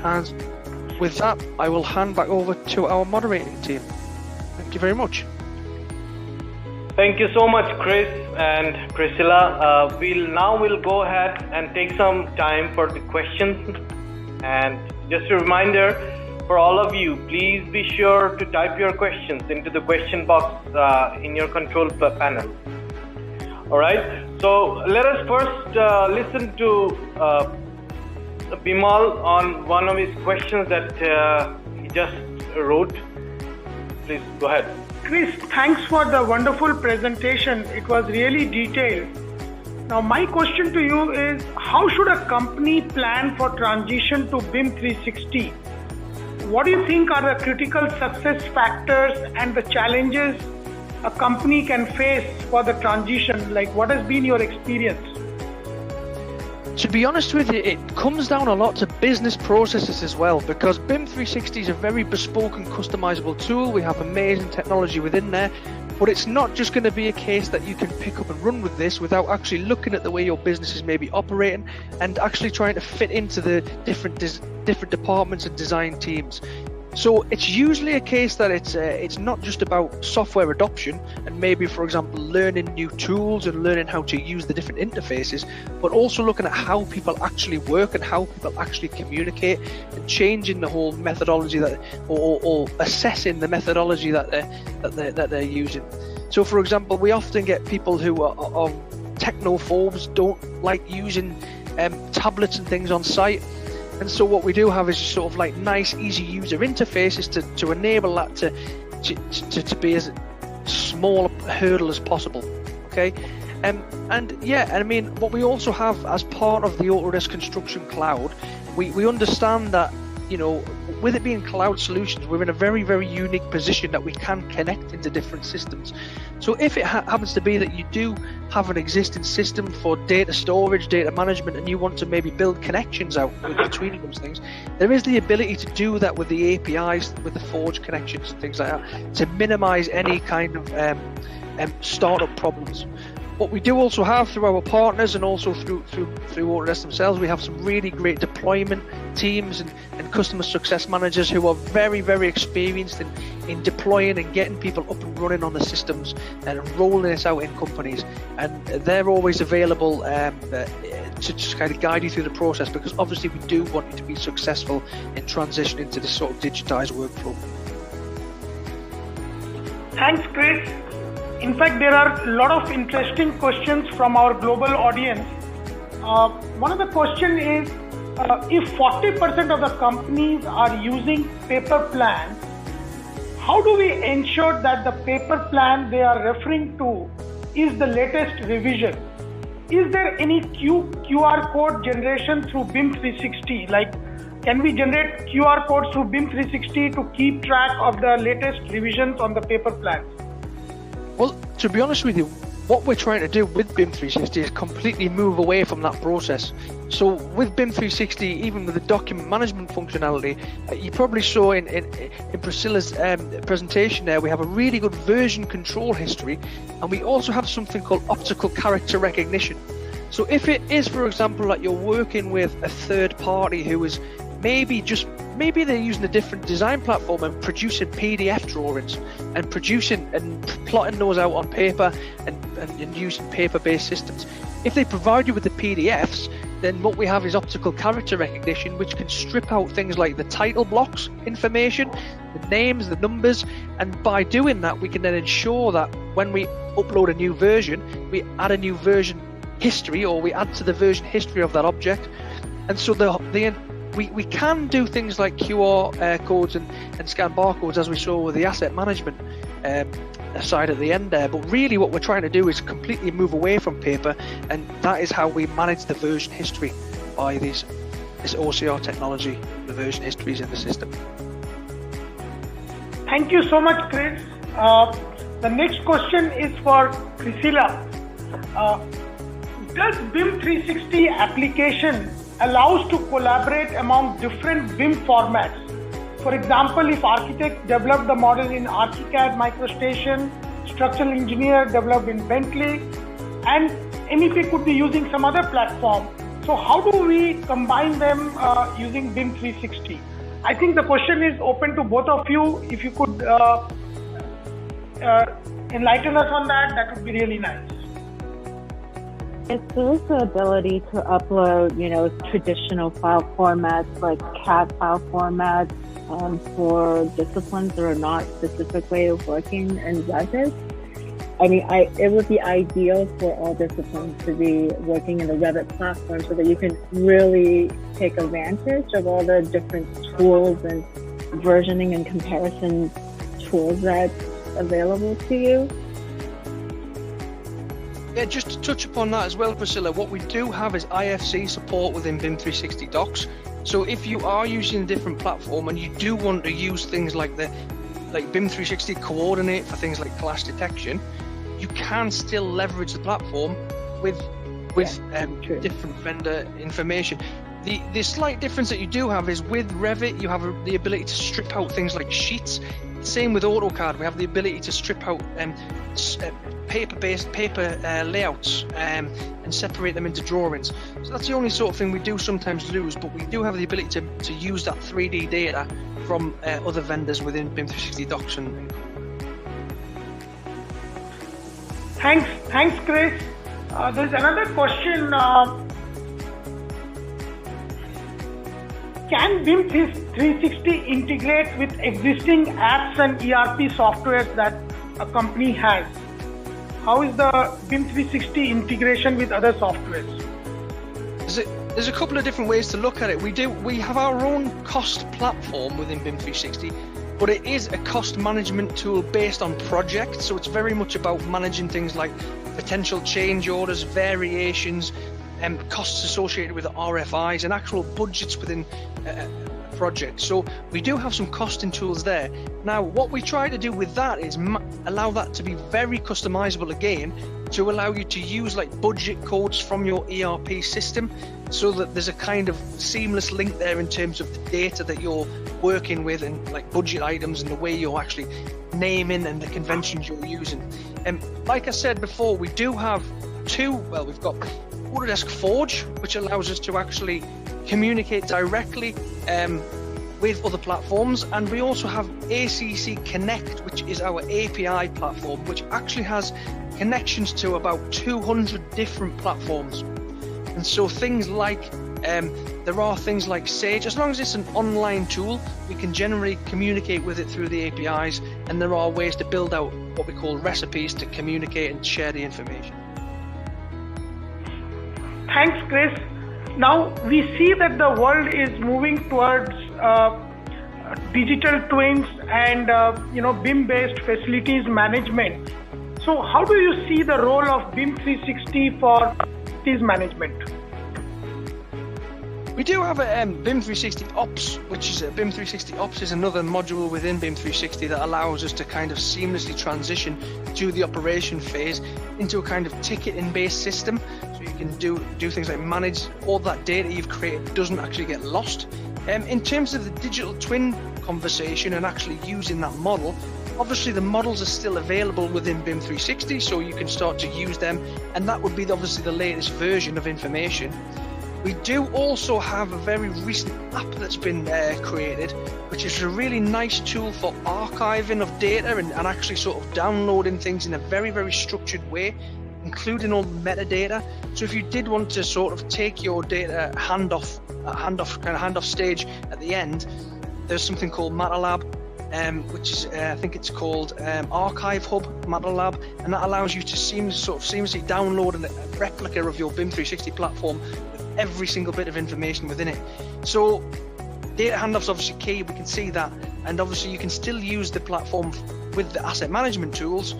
And with that, I will hand back over to our moderating team. Thank you very much. Thank you so much, Chris and Priscilla. We'll go ahead and take some time for the questions. And just a reminder for all of you, please be sure to type your questions into the question box in your control panel. All right. So let us first listen to Bimal on one of his questions that he just wrote. Please go ahead. Chris, thanks for the wonderful presentation. It was really detailed. Now, my question to you is, how should a company plan for transition to BIM 360? What do you think are the critical success factors and the challenges a company can face for the transition? Like, what has been your experience? To be honest with you, it comes down a lot to business processes as well, because BIM 360 is a very bespoke and customizable tool. We have amazing technology within there, but it's not just going to be a case that you can pick up and run with this without actually looking at the way your business is maybe operating and actually trying to fit into the different departments and design teams. So it's usually a case that it's not just about software adoption and maybe, for example, learning new tools and learning how to use the different interfaces, but also looking at how people actually work and how people actually communicate, and changing the whole methodology or assessing the methodology that they're using. So, for example, we often get people who are technophobes, don't like using tablets and things on site. And so what we do have is sort of like nice, easy user interfaces to enable that to be as small a hurdle as possible. Okay, and yeah, I mean, what we also have as part of the Autodesk Construction Cloud, we understand that, you know, with it being cloud solutions, we're in a very, very unique position that we can connect into different systems. So if it happens to be that you do have an existing system for data storage, data management, and you want to maybe build connections out between those things, there is the ability to do that with the APIs, with the Forge connections and things like that, to minimize any kind of startup problems. What we do also have through our partners and also through Autodesk themselves, we have some really great deployment teams and customer success managers who are very, very experienced in deploying and getting people up and running on the systems and rolling this out in companies. And they're always available to just kind of guide you through the process, because obviously we do want you to be successful in transitioning to this sort of digitized workflow. Thanks, Chris. In fact, there are a lot of interesting questions from our global audience. One of the questions is, if 40% of the companies are using paper plans, how do we ensure that the paper plan they are referring to is the latest revision? Is there any QR code generation through BIM 360? Like, can we generate QR codes through BIM 360 to keep track of the latest revisions on the paper plans? Well, to be honest with you, what we're trying to do with BIM 360 is completely move away from that process. So with BIM 360, even with the document management functionality, you probably saw in Priscilla's presentation there, we have a really good version control history, and we also have something called optical character recognition. So if it is, for example, like you're working with a third party who is maybe they're using a different design platform and producing PDF drawings and producing and plotting those out on paper and using paper-based systems. If they provide you with the PDFs, then what we have is optical character recognition, which can strip out things like the title blocks information, the names, the numbers, and by doing that, we can then ensure that when we upload a new version, we add a new version history, or we add to the version history of that object. And so we can do things like QR codes and scan barcodes, as we saw with the asset management side at the end there, but really what we're trying to do is completely move away from paper, and that is how we manage the version history by this OCR technology, the version histories in the system. Thank you so much, Chris. The next question is for Priscilla. Does BIM 360 application allows to collaborate among different BIM formats? For example, if architect developed the model in ArchiCAD MicroStation, structural engineer developed in Bentley, and MEP could be using some other platform. So how do we combine them using BIM 360? I think the question is open to both of you. If you could enlighten us on that, that would be really nice. There's the ability to upload, traditional file formats like CAD file formats for disciplines that are not specific way of working in Revit. I mean, it would be ideal for all disciplines to be working in the Revit platform so that you can really take advantage of all the different tools and versioning and comparison tools that's available to you. Yeah, just to touch upon that as well, Priscilla, what we do have is IFC support within BIM 360 docs. So if you are using a different platform and you do want to use things like BIM 360 Coordinate for things like clash detection, you can still leverage the platform with different vendor information. The slight difference that you do have is with Revit, you have the ability to strip out things like sheets. Same with AutoCAD, we have the ability to strip out paper-based layouts and separate them into drawings. So that's the only sort of thing we do sometimes lose, but we do have the ability to use that 3D data from other vendors within BIM 360 docs. Thanks, Chris. There's another question. Can BIM 360 integrate with existing apps and ERP softwares that a company has? How is the BIM 360 integration with other softwares? There's a couple of different ways to look at it. We have our own cost platform within BIM 360, but it is a cost management tool based on projects. So it's very much about managing things like potential change orders, variations, costs associated with RFIs and actual budgets within a project. So we do have some costing tools there. Now, what we try to do with that is allow that to be very customizable again, to allow you to use like budget codes from your ERP system, so that there's a kind of seamless link there in terms of the data that you're working with and like budget items and the way you're actually naming and the conventions you're using. And like I said before, we do have we've got Autodesk Forge, which allows us to actually communicate directly with other platforms, and we also have ACC Connect, which is our API platform, which actually has connections to about 200 different platforms. And so things like there are things like Sage. As long as it's an online tool, we can generally communicate with it through the APIs, and there are ways to build out what we call recipes to communicate and share the information. Thanks, Chris. Now we see that the world is moving towards digital twins and BIM-based facilities management. So how do you see the role of BIM 360 for facilities management? We do have a BIM 360 Ops, which is BIM 360 Ops is another module within BIM 360 that allows us to kind of seamlessly transition to the operation phase into a kind of ticketing-based system. So you can do things like manage all that data you've created doesn't actually get lost. In terms of the digital twin conversation and actually using that model, obviously the models are still available within BIM 360, so you can start to use them, and that would be obviously the latest version of information. We do also have a very recent app that's been created, which is a really nice tool for archiving of data and actually sort of downloading things in a very, very structured way, including all the metadata. So if you did want to sort of take your data handoff stage at the end, there's something called MataLab, which is I think it's called Archive Hub MataLab, and that allows you to seamlessly download a replica of your BIM 360 platform with every single bit of information within it. So data handoff's obviously key, we can see that, and obviously you can still use the platform with the asset management tools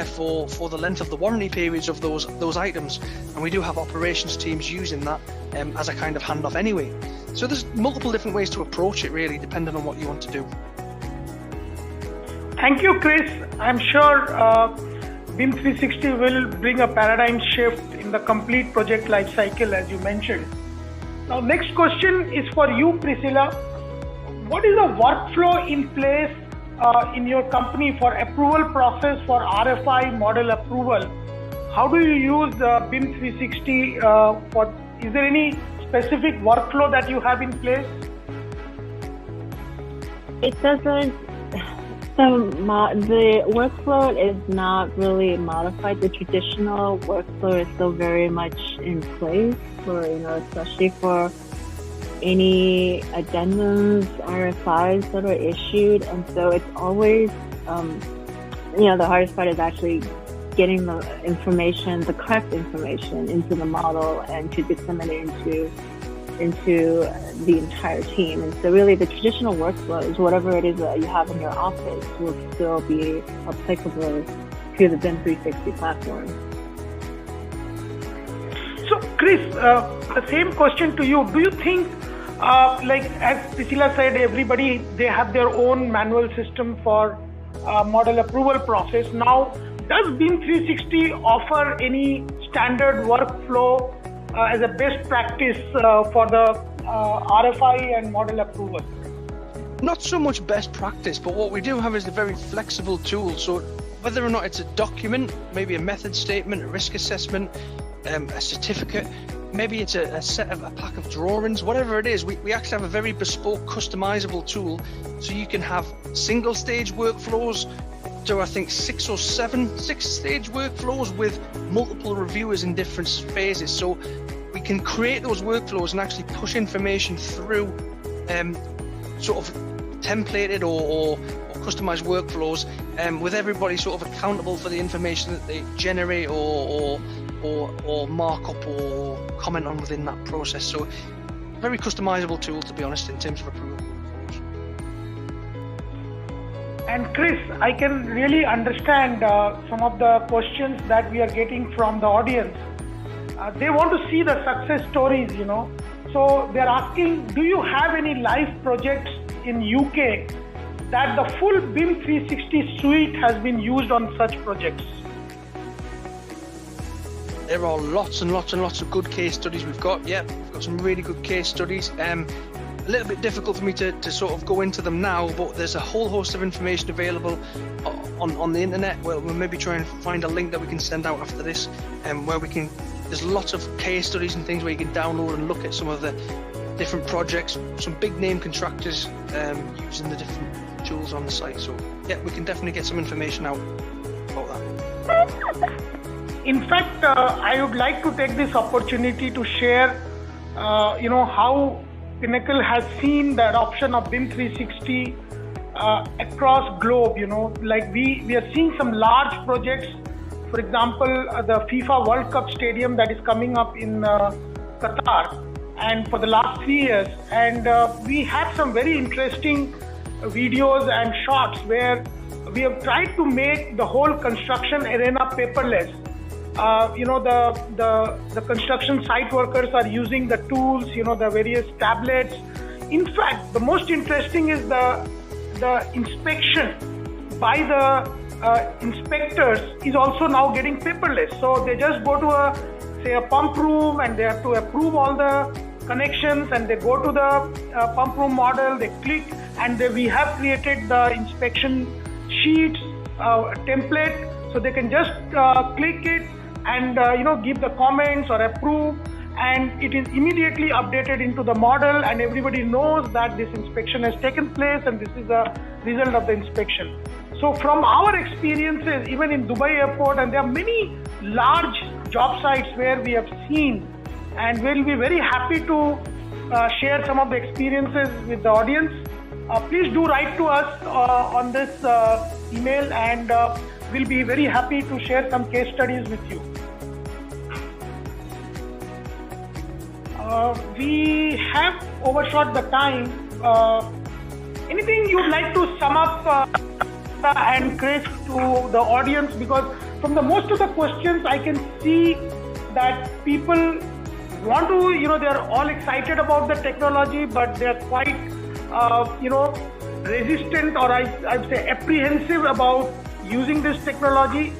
for the length of the warranty periods of those items, and we do have operations teams using that as a kind of handoff anyway. So there's multiple different ways to approach it, really, depending on what you want to do. Thank you, Chris. I'm sure BIM 360 will bring a paradigm shift in the complete project lifecycle, as you mentioned. Now, next question is for you, Priscilla. What is the workflow in place in your company for approval process for RFI model approval? How do you use BIM 360 is there any specific workflow that you have in place? It doesn't. So the workflow is not really modified. The traditional workflow is still very much in place for, especially for any addendums, RFIs that are issued. And so it's always, the hardest part is actually getting the information, the correct information into the model and to disseminate into the entire team. And so really the traditional workflows, whatever it is that you have in your office, will still be applicable to the BIM 360 platform. So Chris, the same question to you. Do you think, as Priscilla said, they have their own manual system for model approval process. Now, does BIM 360 offer any standard workflow as a best practice for the RFI and model approval? Not so much best practice, but what we do have is a very flexible tool. So whether or not it's a document, maybe a method statement, a risk assessment, a certificate, maybe it's a pack of drawings, whatever it is, we actually have a very bespoke, customizable tool. So you can have single stage workflows to, I think, 6 stage workflows with multiple reviewers in different phases. So we can create those workflows and actually push information through sort of templated or customized workflows with everybody sort of accountable for the information that they generate or mark up or comment on within that process. So very customizable tool, to be honest, in terms of approval. And Chris, I can really understand some of the questions that we are getting from the audience. They want to see the success stories, So they're asking, do you have any live projects in UK that the full BIM 360 suite has been used on such projects? There are lots and lots and lots of good case studies we've got. Yeah, we've got some really good case studies. A little bit difficult for me to sort of go into them now, but there's a whole host of information available on the internet. We'll maybe try and find a link that we can send out after this, where there's lots of case studies and things where you can download and look at some of the different projects, some big name contractors using the different tools on the site. So yeah, we can definitely get some information out about that. In fact, I would like to take this opportunity to share, how Pinnacle has seen the adoption of BIM 360 across globe. Like we are seeing some large projects. For example, the FIFA World Cup stadium that is coming up in Qatar, and for the last 3 years, and we have some very interesting videos and shots where we have tried to make the whole construction arena paperless. The construction site workers are using the tools, the various tablets. In fact, the most interesting is the inspection by the inspectors is also now getting paperless. So they just go to a pump room and they have to approve all the connections, and they go to the pump room model, they click, and we have created the inspection sheets template, so they can just click it and give the comments or approve, and it is immediately updated into the model, and everybody knows that this inspection has taken place and this is the result of the inspection. So from our experiences, even in Dubai airport, and there are many large job sites where we have seen, and we'll be very happy to share some of the experiences with the audience. Please do write to us on this email, and we'll be very happy to share some case studies with you. We have overshot the time. Anything you'd like to sum up and Chris to the audience? Because from the most of the questions I can see that people want to, they're all excited about the technology, but they're quite, resistant, or I'd say apprehensive about using this technology.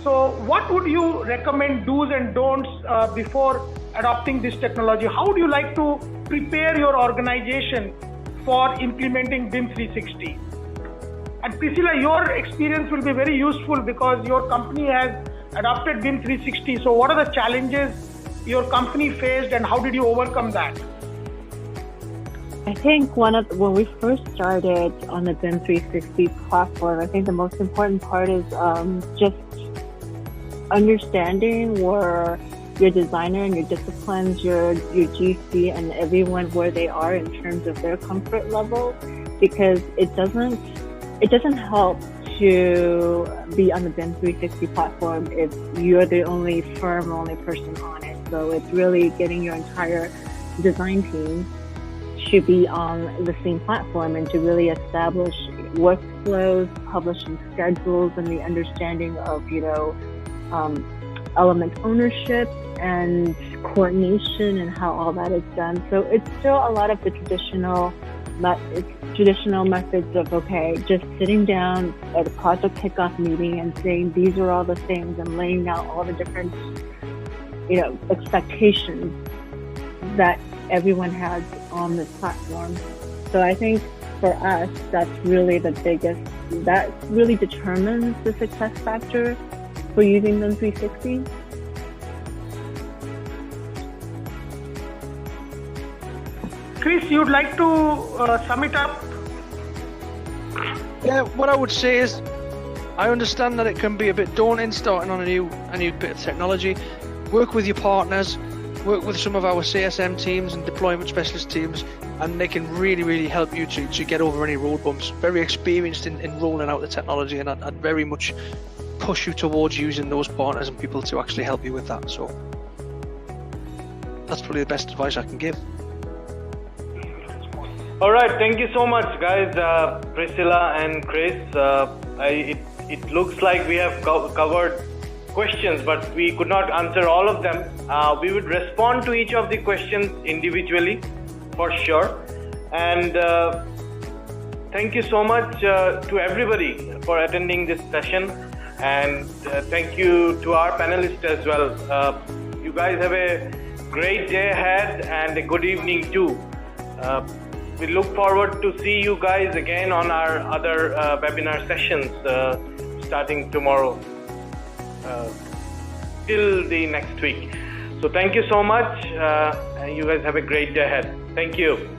So what would you recommend do's and don'ts before adopting this technology? How would you like to prepare your organization for implementing BIM 360? And Priscilla, your experience will be very useful because your company has adopted BIM 360. So what are the challenges your company faced and how did you overcome that? I think when we first started on the BIM 360 platform, I think the most important part is just understanding where your designer and your disciplines, your GC and everyone where they are in terms of their comfort level, because it doesn't help to be on the BIM 360 platform if you're the only firm, only person on it. So it's really getting your entire design team to be on the same platform and to really establish workflows, publishing schedules, and the understanding of, element ownership and coordination and how all that is done. So it's still a lot of the traditional methods of, just sitting down at a project kickoff meeting and saying, these are all the things, and laying out all the different, expectations that everyone has on this platform. So I think for us, that's really the biggest, that really determines the success factor for using BIM 360. Chris, you'd like to sum it up? Yeah, what I would say is, I understand that it can be a bit daunting starting on a new bit of technology. Work with your partners, work with some of our CSM teams and deployment specialist teams, and they can really, really help you to get over any road bumps. Very experienced in rolling out the technology, and I'd very much push you towards using those partners and people to actually help you with that. So that's probably the best advice I can give. All right, thank you so much, guys. Priscilla and Chris. It looks like we have covered questions, but we could not answer all of them. We would respond to each of the questions individually, for sure. And thank you so much to everybody for attending this session. And thank you to our panelists as well. You guys have a great day ahead and a good evening too. We look forward to see you guys again on our other webinar sessions starting tomorrow till the next week. So thank you so much. You guys have a great day ahead. Thank you.